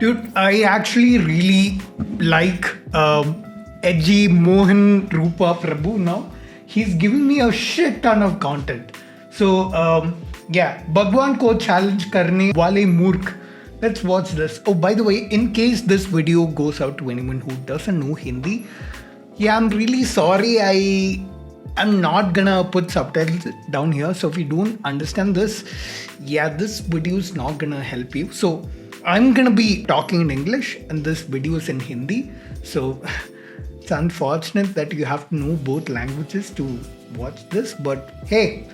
Dude, I actually really like edgy Mohan Rupa Prabhu now. He's giving me a shit ton of content. So, yeah, Bhagwan ko challenge karne wale murkh. Let's watch this. Oh, by the way, in case this video goes out to anyone who doesn't know Hindi, yeah, I'm really sorry. I'm not gonna put subtitles down here. So if you don't understand this, yeah, this video is not gonna help you. So I'm gonna be talking in English and this video is in Hindi. So it's unfortunate that you have to know both languages to watch this. But hey,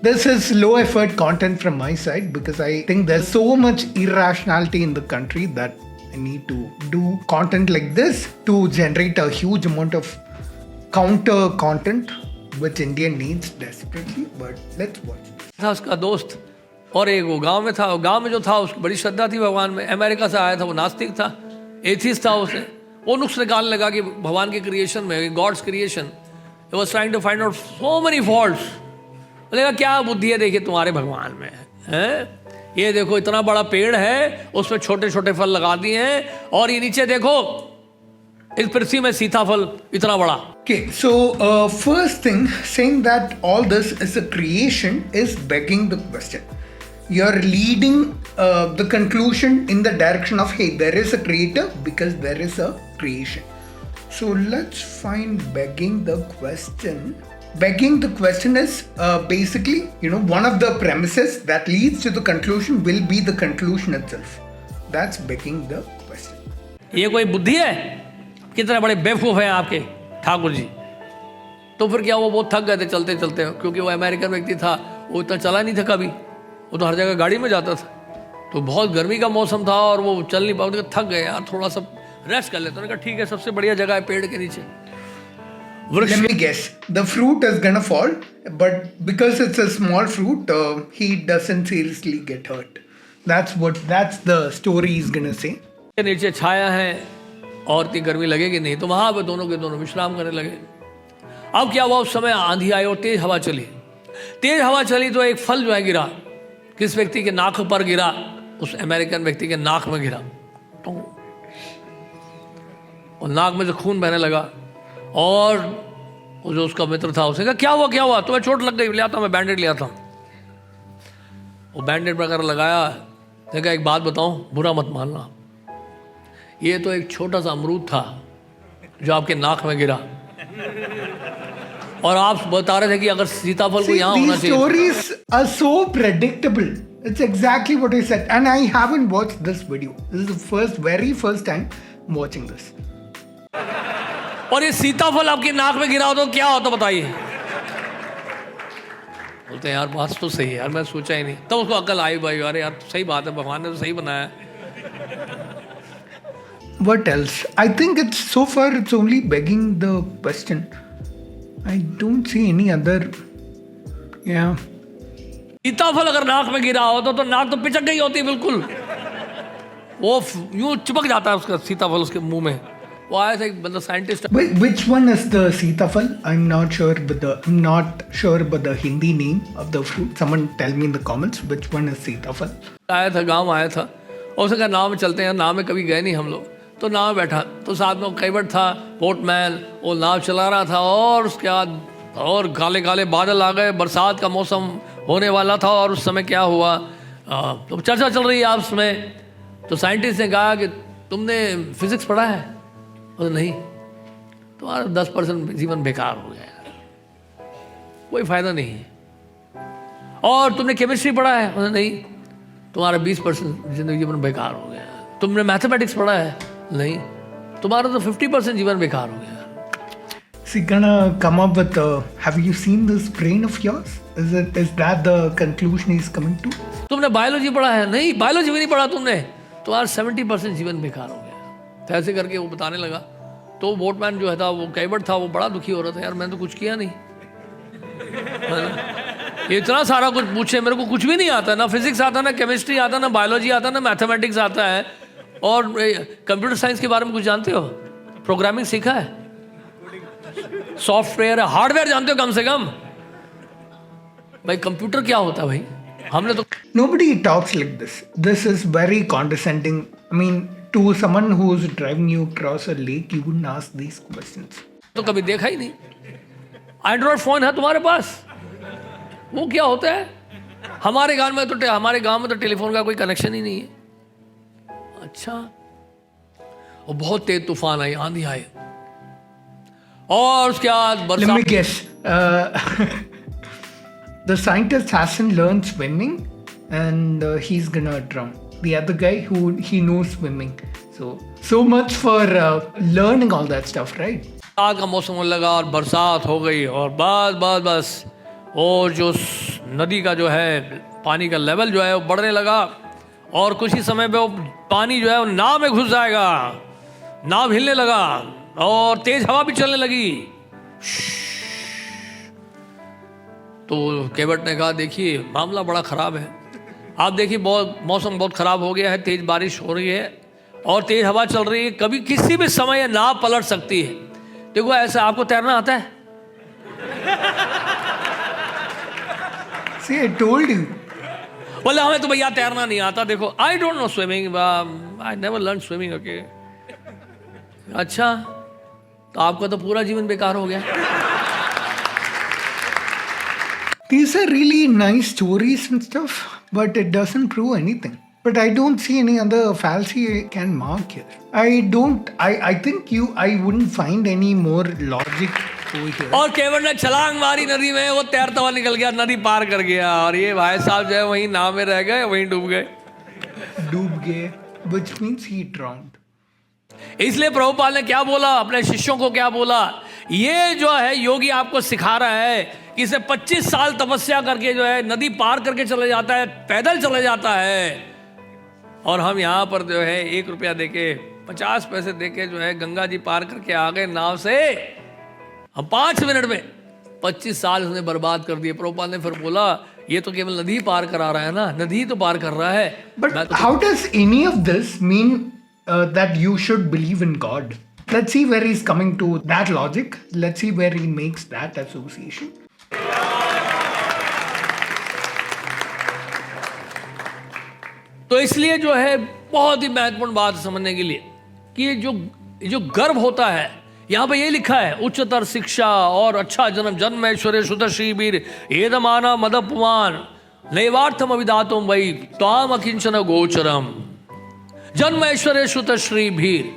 this is low effort content from my side because I think there's so much irrationality in the country that I need to do content like this to generate a huge amount of counter content which India needs desperately. But let's watch. था उसका दोस्त और एक वो गांव में था. गांव में जो था उसकी बड़ी श्रद्धा थी भगवान में. अमेरिका से आया था, वो नास्तिक था, एथिस्ट था. उसने वो नुक्स निकालने लगा कि भगवान के क्रिएशन में, God's creation, he was trying to find out so many faults. बोलेगा क्या बुद्धि है देखिए तुम्हारे भगवान में है. ये देखो इतना बड़ा पेड़ है, उसमें छोटे छोटे फल लगा दिए हैं, और ये नीचे देखो इस पृथ्वी में सीताफल इतना बड़ा. Okay, so first thing, saying that all this is a creation is begging the question. You're leading the conclusion in the direction of, hey, there is a creator because there is a creation. So let's find begging the question. Begging the question is basically, one of the premises that leads to the conclusion will be the conclusion itself. That's begging the question. ये कोई बुद्धि है? कितने बड़े बेवकूफ़ हैं आपके ठाकुर जी. तो फिर क्या वो बहुत थक गए थे चलते चलते, क्योंकि वो अमेरिकन व्यक्ति था, वो इतना चला नहीं था कभी, वो तो हर जगह गाड़ी में जाता था. तो बहुत गर्मी का मौसम था और वो चल नहीं पाते, थक गए यार, थोड़ा सा रेस्ट कर लेते. उन्होंने कहा ठीक है, सबसे बढ़िया जगह है पेड़ के नीचे. Let me guess, the fruit is gonna fall, but because it's a small fruit, he doesn't seriously get hurt. That's the story he's gonna say. नीचे छाया है और इतनी गर्मी लगेगी नहीं, तो वहाँ पे दोनों के दोनों विश्राम करने लगे. अब क्या हुआ, उस समय आंधी आई और तेज हवा चली. तेज हवा चली तो एक फल जो है गिरा, किस व्यक्ति के नाक पर गिरा, उस अमेरिकन व्यक्ति के नाक में गिरा. तो और नाक में से खून बहने लगा. और वो जो उसका मित्र था उसने कहा क्या हुआ तुम्हें चोट लग गई, ले आता मैं बैंडेड ले आता हूँ. वो बैंडेड वगैरह लगाया. देखा एक बात बताऊँ, बुरा मत मानना, ये तो एक छोटा सा अमरूद था जो आपके नाक में गिरा, और आप बता रहे थे कि अगर सीताफल को यहाँ होना चाहिए. These stories are so predictable. It's exactly what I said, and I haven't watched this video. This is the very first time I'm watching this. और ये सीताफल आपकी नाक में गिरा हो तो क्या होता बताइए. बोलते हैं यार बात तो सही है यार, मैं सोचा ही नहीं. तब उसको अकल आई, भाई अरे यार सही बात है, भगवान ने तो सही बनाया. What else? I think so far it's only begging the question. I don't see any other. Yeah. सीताफल अगर नाक में गिरा हो तो नाक तो पिचक गई होती बिल्कुल. वो यूं चिपक जाता है उसका सीताफल उसके मुंह में. वो आया था एक मतलब scientist. Which one is the सीताफल? I'm not sure but the Hindi name of the fruit. Someone tell me in the comments which one is सीताफल. आया था, गाँव आया था, और उसने कहा नाव में चलते हैं. नाव में कभी गए नहीं हम लोग, तो नाव में बैठा, तो साथ में कैवट था, बोटमैन, वो नाव चला रहा था. और उसके बाद और काले काले बादल आ गए, बरसात का मौसम होने वाला था. और उस समय क्या हुआ, तो चर्चा चल रही है आपस में. तो साइंटिस्ट ने कहा कि तुमने फिजिक्स पढ़ा है? और नहीं, तुम्हारा 10% जीवन बेकार हो गया यार, कोई फायदा नहीं है. और तुमने केमिस्ट्री पढ़ा है? और नहीं, तुम्हारा 20% जीवन बेकार हो गया. तुमने मैथमेटिक्स पढ़ा है? नहीं, तुम्हारा तो 50% जीवन बेकार हो गया. So you're gonna come up with have you seen this brain of yours? Is that the conclusion he's coming to? तुमने बायोलॉजी पढ़ा है? नहीं, बायोलॉजी भी नहीं पढ़ा तुमने, तुम्हारा 70% जीवन बेकार हो गया. तो ऐसे करके वो बताने लगा. तो बोटमैन जो है था, वो कैवट था, वो बड़ा दुखी हो रहा था. यार मैंने तो कुछ किया नहीं, ये इतना सारा कुछ पूछे, मेरे को कुछ भी नहीं आता. ना फिजिक्स आता, ना केमिस्ट्री आता, ना बायोलॉजी आता, ना मैथमेटिक्स आता है. और कंप्यूटर साइंस के बारे में कुछ जानते हो? प्रोग्रामिंग सीखा है? सॉफ्टवेयर, हार्डवेयर जानते हो कम से कम? भाई कंप्यूटर क्या होता है भाई, हमने तो. Nobody talks like this. This is very condescending. I mean, to someone who's driving you across a lake, you wouldn't ask these questions. तो कभी देखा ही नहीं। एंड्रॉयड फोन है तुम्हारे पास, वो क्या होता है? हमारे गांव में तो टेलीफोन का कोई कनेक्शन ही नहीं है। अच्छा, वो बहुत तेज तूफान आई, आंधी आई, और उसके बाद Let me बरसात। guess. The scientist hasn't learned swimming and he's gonna drown. The other guy he knows swimming. So much for learning all that stuff, right? बरसात का मौसम होने लगा और बरसात हो गई, और बस और जो नदी का जो है पानी का लेवल जो है वो बढ़ने लगा, और कुछ ही समय पे वो पानी जो है वो नाव में घुस जाएगा, नाव हिलने लगा और तेज हवा भी चलने लगी। तो केवट ने कहा, देखिए मामला बड़ा ख़राब है, आप देखिए मौसम बहुत ख़राब हो गया है, तेज़ बारिश हो रही है और तेज़ हवा चल रही है, कभी किसी भी समय ये नाव पलट सकती है। देखो ऐसा, आपको तैरना आता है? See, I told you. बोले हमें तो भैया तैरना नहीं आता, देखो I don't know swimming, I never learn swimming. Okay, अच्छा, तो आपका तो पूरा जीवन बेकार हो गया। These are really nice stories and stuff, but it doesn't prove anything. But I don't see any other fallacy I can mark here. I think I wouldn't find any more logic over here. और केवट ने छलांग मारी नदी में, वो तैरता हुआ निकल गया, नदी पार कर गया, और ये भाई साहब जो है वहीं नाव में रह गए, वहीं डूब गए। डूब गए, which means he drowned. इसलिए प्रभुपाद ने क्या बोला, अपने शिष्यों को क्या बोला, ये जो है योगी आपको सिखा रहा है कि इसे 25 साल तपस्या करके जो है नदी पार करके चले जाता है, पैदल चले जाता है, और हम यहाँ पर जो है 1 रुपया देके 50 पैसे देके जो है गंगा जी पार करके आ गए नाव से। हम 5 मिनट में 25 साल उसने बर्बाद कर दिए। प्रभुपाद ने फिर बोला, ये तो केवल नदी पार करा रहा है ना, नदी तो पार कर रहा है। But how does any of this mean that you should believe in God? Let's see where he's coming to that logic. Let's see where he makes that association. तो इसलिए जो है बहुत ही महत्वपूर्ण बात समझने के लिए कि ये जो गर्व होता है, यहाँ पे ये लिखा है, उच्चतर शिक्षा और अच्छा जन्म, जन्म ऐश्वर्य सुत श्रीवीर एदमाना मदपुमान नैवार्थम अविदातुम वै त्वाम अकिंचन गोचरम। जन्म ऐश्वर्य सुत श्रीवीर,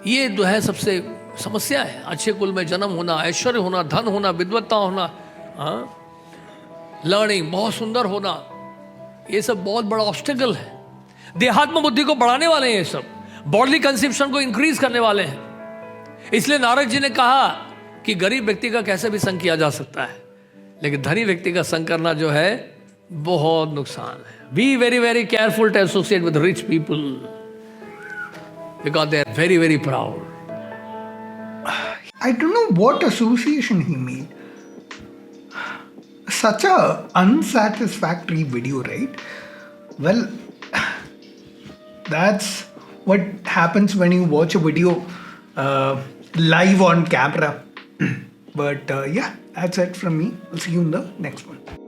ये जो है सबसे समस्या है। अच्छे कुल में जन्म होना, ऐश्वर्य होना, धन होना, विद्वत्ता होना, लर्निंग बहुत सुंदर होना, ये सब बहुत बड़ा ऑब्स्टेकल है। देहात्म बुद्धि को बढ़ाने वाले हैं ये सब, बॉडली कंसेप्शन को इंक्रीज करने वाले हैं। इसलिए नारद जी ने कहा कि गरीब व्यक्ति का कैसे भी संग किया जा सकता है, लेकिन धनी व्यक्ति का संग करना जो है बहुत नुकसान है। Be very very careful to associate with rich people because they are very very proud. I don't know what association he made. Such a unsatisfactory video, right? Well, that's what happens when you watch a video live on camera. But yeah, that's it from me. I'll see you in the next one.